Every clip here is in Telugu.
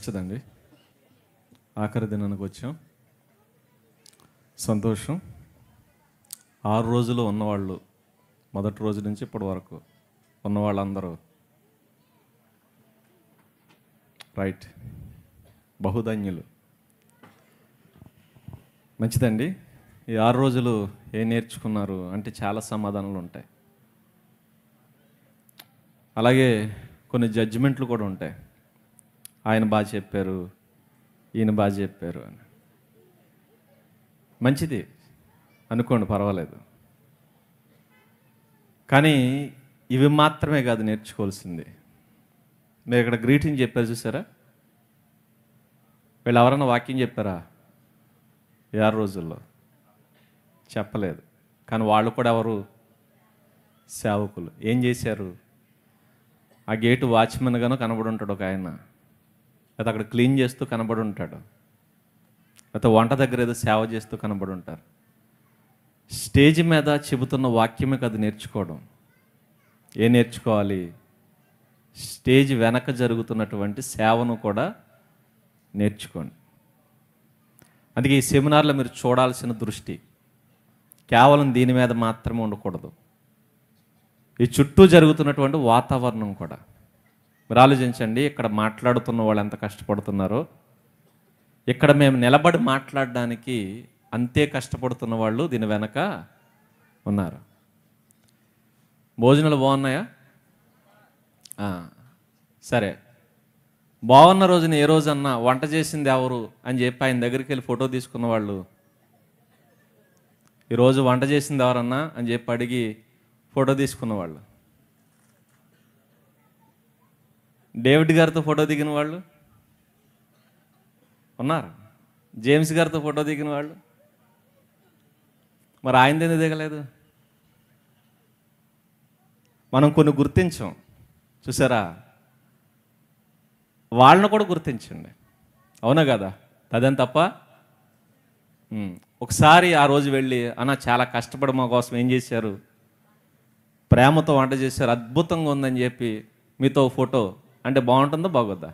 మంచిదండి. ఆఖరి దినానికి వచ్చాం. సంతోషం. 6 రోజులు ఉన్నవాళ్ళు, మొదటి రోజు నుంచి ఇప్పటి వరకు ఉన్నవాళ్ళందరూ రైట్, బహుధన్యులు. మంచిదండి. ఈ 6 రోజులు ఏం నేర్చుకున్నారు అంటే చాలా సమాధానాలు ఉంటాయి. అలాగే కొన్ని జడ్జిమెంట్లు కూడా ఉంటాయి. ఆయన బాగా చెప్పారు, ఈయన బాగా చెప్పారు అని. మంచిది అనుకోండి, పర్వాలేదు. కానీ ఇవి మాత్రమే కాదు నేర్చుకోవాల్సింది. మీరు ఇక్కడ గ్రీటింగ్ చెప్పారు చూసారా, వీళ్ళు ఎవరన్నా వాక్యం చెప్పారా? 6 రోజుల్లో చెప్పలేదు. కానీ వాళ్ళు కూడా ఎవరు? సేవకులు. ఏం చేశారు? ఆ గేటు వాచ్మెన్ గాను కనబడి ఉంటాడు ఒక ఆయన, లేదా అక్కడ క్లీన్ చేస్తూ కనబడి ఉంటాడు, లేకపోతే వంట దగ్గర ఏదో సేవ చేస్తూ కనబడి ఉంటారు. స్టేజ్ మీద చెబుతున్న వాక్యమే కదా నేర్చుకోవడం. ఏం నేర్చుకోవాలి? స్టేజ్ వెనక జరుగుతున్నటువంటి సేవను కూడా నేర్చుకోండి. అందుకే ఈ సెమినార్లో మీరు చూడాల్సిన దృష్టి కేవలం దీని మీద మాత్రమే ఉండకూడదు. ఈ చుట్టూ జరుగుతున్నటువంటి వాతావరణం కూడా మీరు ఆలోచించండి. ఇక్కడ మాట్లాడుతున్న వాళ్ళు ఎంత కష్టపడుతున్నారో, ఇక్కడ మేము నిలబడి మాట్లాడడానికి అంతే కష్టపడుతున్న వాళ్ళు దీని వెనక ఉన్నారు. భోజనాలు బాగున్నాయా? సరే, బాగున్న రోజున ఏ రోజన్నా వంట చేసింది ఎవరు అని చెప్పి ఆయన దగ్గరికి వెళ్ళి ఫోటో తీసుకున్న వాళ్ళు, ఈరోజు వంట చేసింది ఎవరన్నా అని చెప్పి అడిగి ఫోటో తీసుకున్న వాళ్ళు, డేవిడ్ గారితో ఫోటో దిగిన వాళ్ళు ఉన్నారు, జేమ్స్ గారితో ఫోటో దిగిన వాళ్ళు. మరి ఆయనది ఎందుకు దిగలేదు? మనం కొన్ని గుర్తించాం చూసారా, వాళ్ళను కూడా గుర్తించండి. అవునా కదా? అదేం తప్ప? ఒకసారి ఆ రోజు వెళ్ళి, అన్న చాలా కష్టపడి మా కోసం ఏం చేశారు, ప్రేమతో వంట చేశారు, అద్భుతంగా ఉందని చెప్పి మీతో ఫోటో అంటే బాగుంటుందా బాగోద్దా?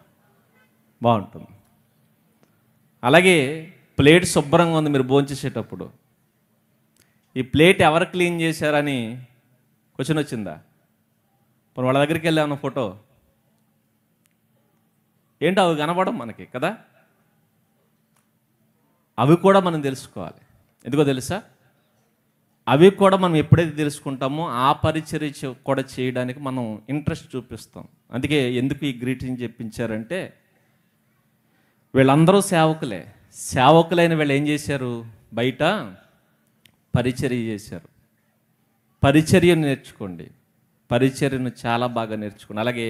బాగుంటుంది. అలాగే ప్లేట్ శుభ్రంగా ఉంది మీరు భోంచేసేటప్పుడు, ఈ ప్లేట్ ఎవరు క్లీన్ చేశారని క్వశ్చన్ వచ్చిందా? ఇప్పుడు వాళ్ళ దగ్గరికి వెళ్ళామన్న ఫోటో ఏంటో అవి కనబడం మనకి కదా. అవి కూడా మనం తెలుసుకోవాలి. ఎందుకో తెలుసా? అవి కూడా మనం ఎప్పుడైతే తెలుసుకుంటామో ఆ పరిచర్య కూడా చేయడానికి మనం ఇంట్రెస్ట్ చూపిస్తాం. అందుకే ఎందుకు ఈ గ్రీటింగ్ చెప్పించారంటే, వీళ్ళందరూ సేవకులే. సేవకులైన వీళ్ళు ఏం చేశారు? బయట పరిచర్య చేశారు. పరిచర్యను నేర్చుకోండి. పరిచర్యను చాలా బాగా నేర్చుకోండి. అలాగే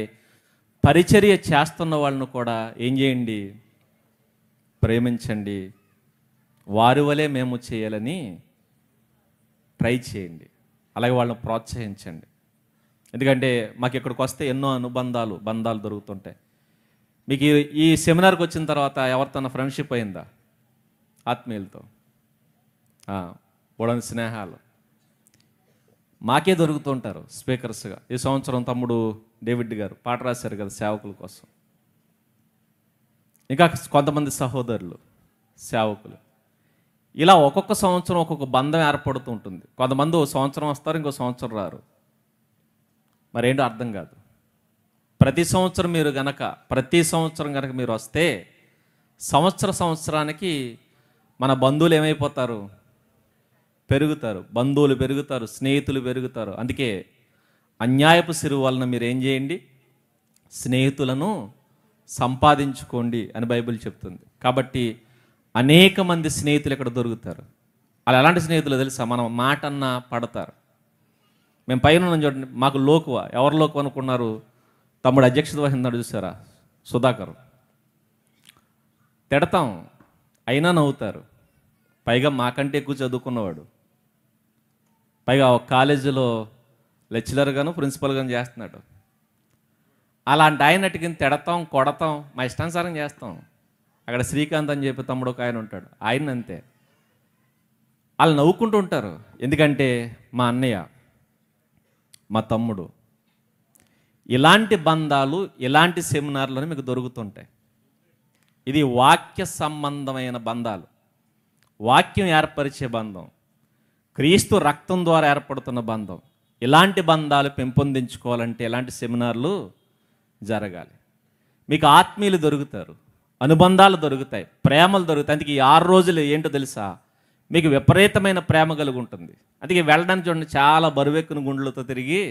పరిచర్య చేస్తున్న వాళ్ళను కూడా ఏం చేయండి? ప్రేమించండి. వారి వలె మేము చేయాలని ట్రై చేయండి. అలాగే వాళ్ళని ప్రోత్సహించండి. ఎందుకంటే మాకు ఇక్కడికి వస్తే ఎన్నో బంధాలు దొరుకుతుంటాయి. మీకు ఈ సెమినార్కి వచ్చిన తర్వాత ఎవరితో ఫ్రెండ్షిప్ అయిందా? ఆత్మీయులతో బోడని స్నేహాలు మాకే దొరుకుతుంటారు స్పీకర్స్గా. ఈ సంవత్సరం తమ్ముడు డేవిడ్ గారు పాట రాశారు కదా సేవకుల కోసం. ఇంకా కొంతమంది సహోదరులు సేవకులు. ఇలా ఒక్కొక్క సంవత్సరం ఒక్కొక్క బంధం ఏర్పడుతూ ఉంటుంది. కొంతమంది ఓ సంవత్సరం వస్తారు, ఇంకో సంవత్సరం రారు. మరేంటో అర్థం కాదు. ప్రతి సంవత్సరం కనుక మీరు వస్తే సంవత్సరానికి మన బంధువులు ఏమైపోతారు? పెరుగుతారు. బంధువులు పెరుగుతారు, స్నేహితులు పెరుగుతారు. అందుకే అన్యాయపు సిరువు వలన మీరు ఏం చేయండి? స్నేహితులను సంపాదించుకోండి అని బైబిల్ చెప్తుంది. కాబట్టి అనేక మంది స్నేహితులు ఇక్కడ దొరుకుతారు. అలా ఎలాంటి స్నేహితులు తెలుసా? మనం మాట అన్నా పడతారు. మేము పైన ఉన్నాం చూడండి, మాకు లోకువ. ఎవరు లోకువ అనుకున్నారు? తమ్ముడు అధ్యక్షత వహిస్తున్నాడు చూసారా, సుధాకర్. తిడతాం అయినా నవ్వుతారు. పైగా మాకంటే ఎక్కువ చదువుకున్నవాడు, పైగా ఒక కాలేజీలో లెక్చరర్గాను ప్రిన్సిపల్గాను చేస్తున్నాడు. అలాంటి ఆయనటికి తిడతాం, కొడతాం, మా ఇష్టానుసారం చేస్తాం. అక్కడ శ్రీకాంత్ అని చెప్పి తమ్ముడు ఒక ఆయన ఉంటాడు, ఆయన అంతే. వాళ్ళు నవ్వుకుంటూ ఉంటారు. ఎందుకంటే మా అన్నయ్య, మా తమ్ముడు. ఇలాంటి బంధాలు ఇలాంటి సెమినార్లను మీకు దొరుకుతుంటాయి. ఇది వాక్య సంబంధమైన బంధాలు, వాక్యం ఏర్పరిచే బంధం, క్రీస్తు రక్తం ద్వారా ఏర్పడుతున్న బంధం. ఇలాంటి బంధాలు పెంపొందించుకోవాలంటే ఇలాంటి సెమినార్లు జరగాలి. మీకు ఆత్మీయులు దొరుకుతారు, అనుబంధాలు దొరుకుతాయి, ప్రేమలు దొరుకుతాయి. అందుకే ఈ 6 రోజులు ఏంటో తెలుసా, మీకు విపరీతమైన ప్రేమ కలిగి ఉంటుంది. అందుకే వెళ్ళడానికి చూడండి, చాలా బరువెక్కిన గుండెలతో తిరిగి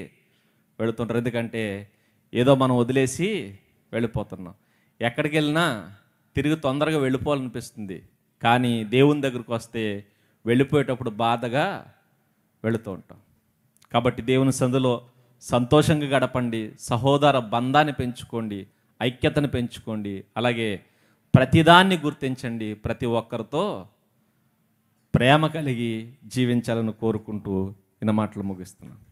వెళుతుంటారు. ఎందుకంటే ఏదో మనం వదిలేసి వెళ్ళిపోతున్నాం. ఎక్కడికి వెళ్ళినా తిరిగి తొందరగా వెళ్ళిపోవాలనిపిస్తుంది, కానీ దేవుని దగ్గరకు వస్తే వెళ్ళిపోయేటప్పుడు బాధగా వెళుతూ ఉంటాం. కాబట్టి దేవుని సందులో సంతోషంగా గడపండి, సహోదర బంధాన్ని పెంచుకోండి, ఐక్యతను పెంచుకోండి. అలాగే ప్రతిదాన్ని గుర్తించండి, ప్రతి ఒక్కరితో ప్రేమ కలిగి జీవించాలని కోరుకుంటూ ఇన్న మాటలు ముగిస్తున్నాను.